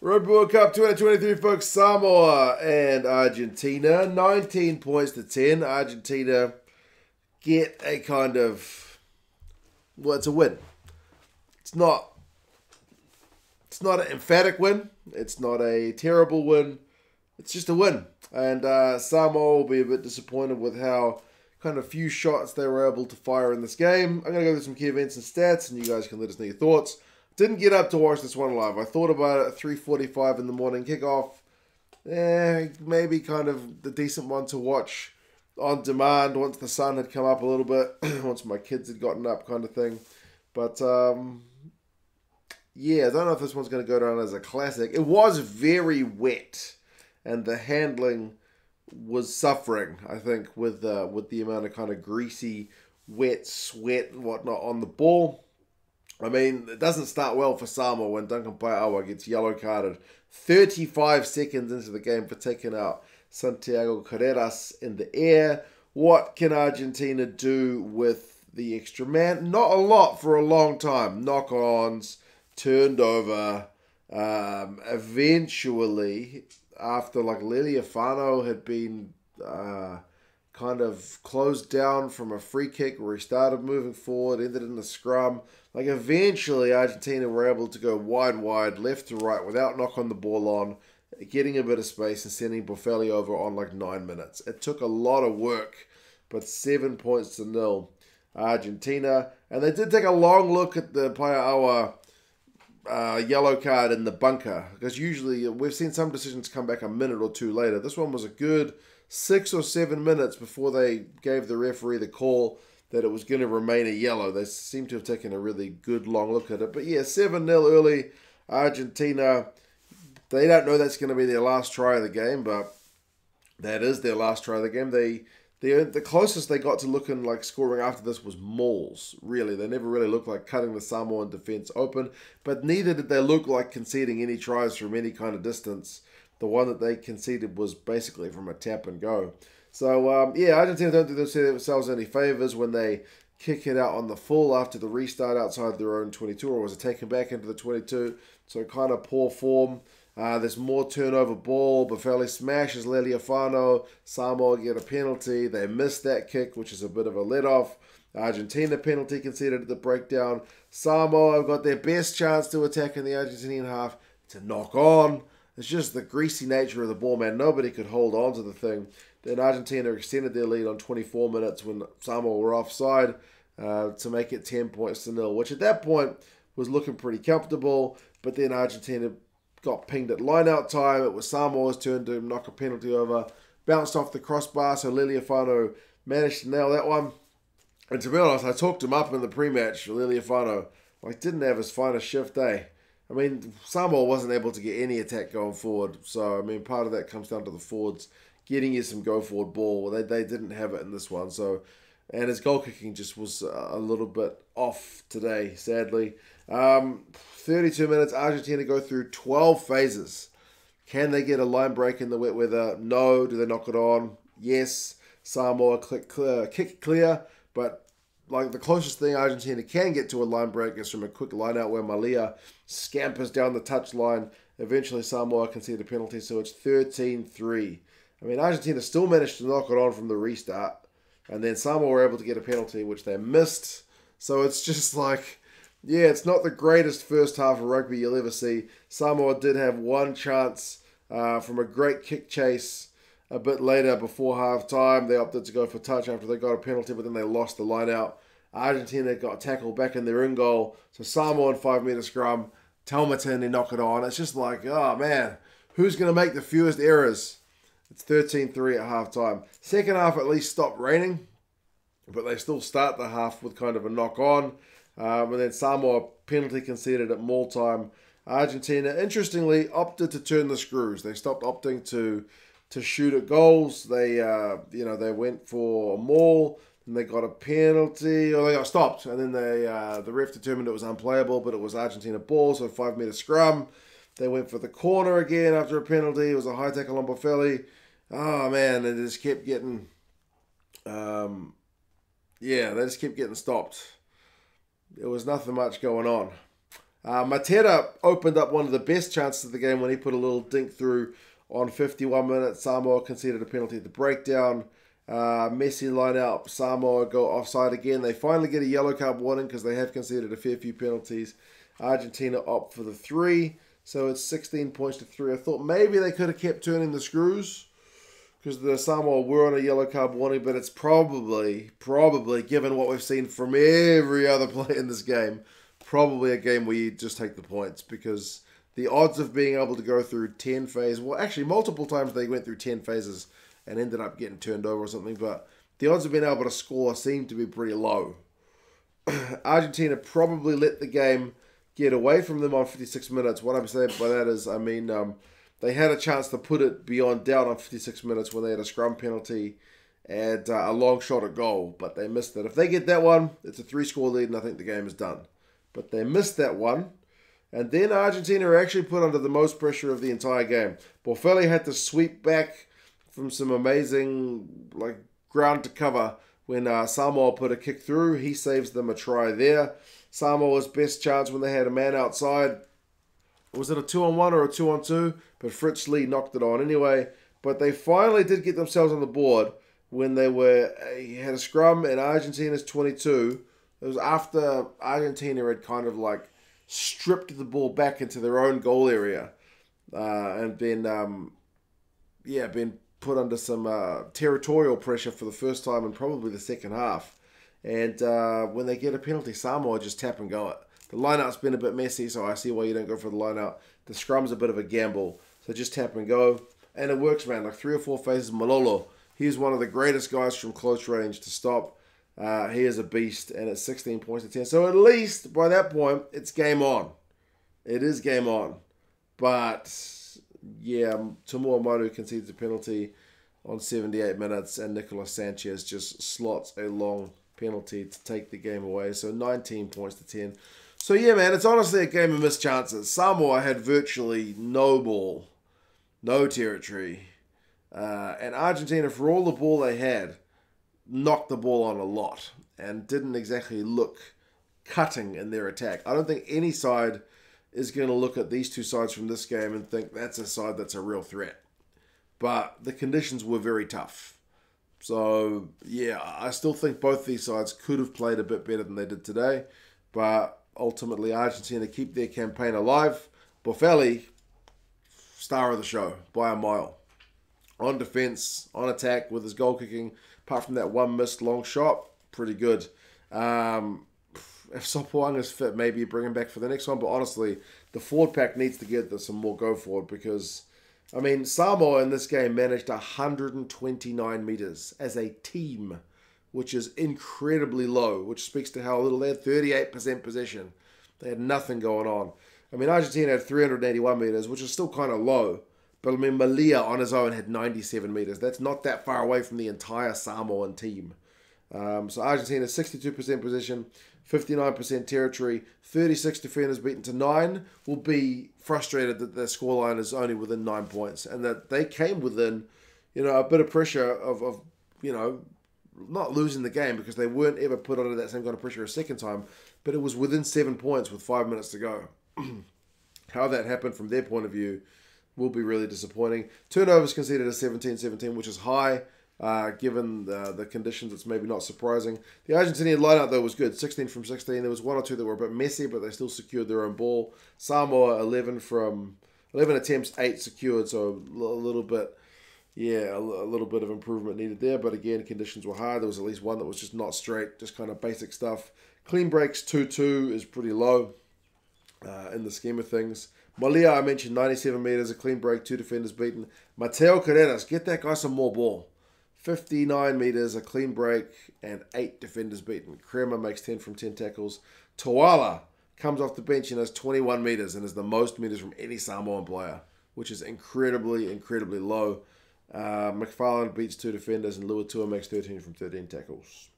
Rugby World Cup 2023, folks. Samoa and Argentina. 19 points to 10. Argentina get a kind of... Well, it's a win. It's not an emphatic win. It's not a terrible win. It's just a win. And Samoa will be a bit disappointed with how kind of few shots they were able to fire in this game. I'm going to go through some key events and stats, and you guys can let us know your thoughts. Didn't get up to watch this one live. I thought about it at 3:45 in the morning kickoff. Maybe kind of the decent one to watch on demand once the sun had come up a little bit, once my kids had gotten up kind of thing. But, yeah, I don't know if this one's going to go down as a classic. It was very wet, and the handling was suffering, I think, with the amount of kind of greasy, wet sweat and whatnot on the ball. I mean, it doesn't start well for Samoa when Duncan Paia'aua gets yellow carded 35 seconds into the game for taking out Santiago Carreras in the air. What can Argentina do with the extra man? Not a lot for a long time. Knock-ons, turned over. Eventually, after like Leali'ifano had been kind of closed down from a free kick where he started moving forward, ended in a scrum. Like eventually Argentina were able to go wide, left to right without knocking the ball on, getting a bit of space and sending Boffelli over on like 9 minutes. It took a lot of work, but 7 points to 0 Argentina. And they did take a long look at the Paia'aua yellow card in the bunker, because usually we've seen some decisions come back a minute or two later. This one was a good 6 or 7 minutes before they gave the referee the call that it was going to remain a yellow. They seem to have taken a really good long look at it. But yeah, 7-0 early. Argentina, they don't know that's going to be their last try of the game, but that is their last try of the game. The closest they got to looking like scoring after this was mauls, really. They never really looked like cutting the Samoan defense open, but neither did they look like conceding any tries from any kind of distance. The one that they conceded was basically from a tap and go. So, yeah, Argentina don't do themselves any favours when they kick it out on the full after the restart outside their own 22, or was it taken back into the 22? So kind of poor form. There's more turnover ball. Boffelli smashes Leali'ifano. Samoa get a penalty. They missed that kick, which is a bit of a let-off. Argentina penalty conceded at the breakdown. Samoa got their best chance to attack in the Argentinian half to knock on. It's just the greasy nature of the ball, man. Nobody could hold on to the thing. Then Argentina extended their lead on 24 minutes when Samoa were offside to make it 10 points to 0, which at that point was looking pretty comfortable. But then Argentina got pinged at line-out time. It was Samoa's turn to knock a penalty over. Bounced off the crossbar, so Leali'ifano managed to nail that one. And to be honest, I talked him up in the pre-match. Leali'ifano didn't have his finest shift, eh? I mean, Samoa wasn't able to get any attack going forward. So, I mean, part of that comes down to the forwards getting you some go-forward ball. They didn't have it in this one. So, and his goal kicking just was a little bit off today, sadly. 32 minutes, Argentina go through 12 phases. Can they get a line break in the wet weather? No. Do they knock it on? Yes. Samoa kick clear, but like the closest thing Argentina can get to a line break is from a quick line out where Mallia scampers down the touch line. Eventually Samoa concede a penalty, so it's 13-3. I mean, Argentina still managed to knock it on from the restart, and then Samoa were able to get a penalty, which they missed. So it's just like, yeah, it's not the greatest first half of rugby you'll ever see. Samoa did have one chance from a great kick chase a bit later before half-time. They opted to go for touch after they got a penalty, but then they lost the line out. Argentina got tackled back in their own goal. So Samoa on 5-metre scrum. Talmatin, they knock it on. It's just like, oh, man, who's going to make the fewest errors? It's 13-3 at half-time. Second half at least stopped raining, but they still start the half with kind of a knock-on. And then Samoa penalty conceded at maul time. Argentina, interestingly, opted to turn the screws. They stopped opting to shoot at goals. They they went for a maul, and they got a penalty, or they got stopped, and then the ref determined it was unplayable, but it was Argentina ball, so 5-metre scrum. They went for the corner again after a penalty. It was a high tackle on Boffelli. Oh man, they just kept getting, stopped. There was nothing much going on. Matera opened up one of the best chances of the game when he put a little dink through on 51 minutes. Samoa conceded a penalty at the breakdown. Messy line out. Samoa go offside again. They finally get a yellow card warning because they have conceded a fair few penalties. Argentina opt for the 3. So it's 16 points to 3. I thought maybe they could have kept turning the screws because the Samoa were on a yellow card warning, but it's probably, given what we've seen from every other player in this game, probably a game where you just take the points because the odds of being able to go through 10 phases, well, actually, multiple times they went through 10 phases and ended up getting turned over or something, but the odds of being able to score seem to be pretty low. Argentina probably let the game get away from them on 56 minutes. What I'm saying by that is, they had a chance to put it beyond doubt on 56 minutes when they had a scrum penalty and a long shot at goal, but they missed it. If they get that one, it's a 3-score lead, and I think the game is done. But they missed that one, and then Argentina are actually put under the most pressure of the entire game. Boffelli had to sweep back from some amazing ground to cover when Samoa put a kick through. He saves them a try there. Samoa's best chance when they had a man outside. Was it a 2-on-1 or a 2-on-2? But Fritz Lee knocked it on anyway. But they finally did get themselves on the board when they had a scrum in Argentina's 22. It was after Argentina had kind of stripped the ball back into their own goal area and been put under some territorial pressure for the first time in probably the second half. And when they get a penalty, Samoa just tap and go it. The line-out's been a bit messy, so I see why you don't go for the line-out. The scrum's a bit of a gamble, so just tap and go. And it works, man. 3 or 4 phases. Malolo, he's one of the greatest guys from close range to stop. He is a beast, and it's 16 points to 10. So at least, by that point, it's game on. It is game on. But, yeah, Manu concedes a penalty on 78 minutes, and Nicolas Sanchez just slots a long penalty to take the game away. So 19 points to 10. So, yeah, man, it's honestly a game of missed chances. Samoa had virtually no ball, no territory. And Argentina, for all the ball they had, knocked the ball on a lot and didn't exactly look cutting in their attack. I don't think any side is going to look at these two sides from this game and think that's a side that's a real threat. But the conditions were very tough. So, yeah, I still think both these sides could have played a bit better than they did today. But ultimately, Argentina keep their campaign alive. Boffelli, star of the show by a mile. On defense, on attack, with his goal kicking. Apart from that one missed long shot, pretty good. If Sopawang is fit, maybe you bring him back for the next one. But honestly, the forward pack needs to get some more go forward because, Samoa in this game managed 129 meters as a team, which is incredibly low, which speaks to how little they had. 38% possession. They had nothing going on. Argentina had 381 meters, which is still kind of low. But Mallia on his own had 97 meters. That's not that far away from the entire Samoan team. So Argentina, 62% possession, 59% territory, 36 defenders beaten to 9. Will be frustrated that their scoreline is only within 9 points. And that they came within, a bit of pressure of not losing the game because they weren't ever put under that same kind of pressure a second time. But it was within 7 points with 5 minutes to go. How that happened from their point of view will be really disappointing. Turnovers conceded a 17-17, which is high. Given the conditions, it's maybe not surprising. The Argentinian lineup, though, was good. 16 from 16. There was 1 or 2 that were a bit messy, but they still secured their own ball. Samoa, 11 attempts, 8 secured, so a little bit of improvement needed there. But again, conditions were hard. There was at least one that was just not straight, just kind of basic stuff. Clean breaks, 2-2 is pretty low in the scheme of things. Mallia, I mentioned, 97 meters, a clean break, 2 defenders beaten. Mateo Carreras, get that guy some more ball. 59 meters, a clean break, and 8 defenders beaten. Kremer makes 10 from 10 tackles. Toala comes off the bench and has 21 meters and is the most meters from any Samoan player, which is incredibly, incredibly low. McFarlane beats 2 defenders and Luatua makes 13 from 13 tackles.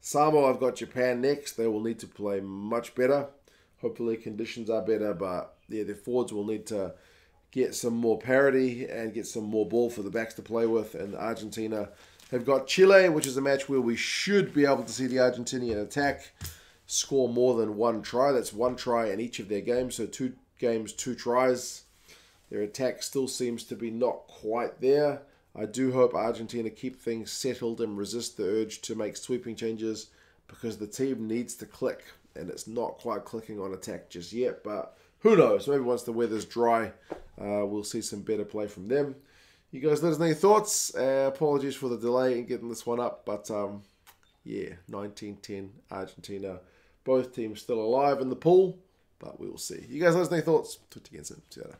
Samoa, I've got Japan next. They will need to play much better. Hopefully conditions are better, but yeah, their forwards will need to get some more parity and get some more ball for the backs to play with. And Argentina have got Chile, which is a match where we should be able to see the Argentinian attack. score more than one try. That's one try in each of their games. So 2 games, 2 tries. Their attack still seems to be not quite there. I do hope Argentina keep things settled and resist the urge to make sweeping changes because the team needs to click. And it's not quite clicking on attack just yet. But who knows? Maybe once the weather's dry, we'll see some better play from them. You guys let us know your thoughts. Apologies for the delay in getting this one up. But yeah, 19-10 Argentina. Both teams still alive in the pool. But we will see. You guys let us know your thoughts. Talk to you again soon. See you later.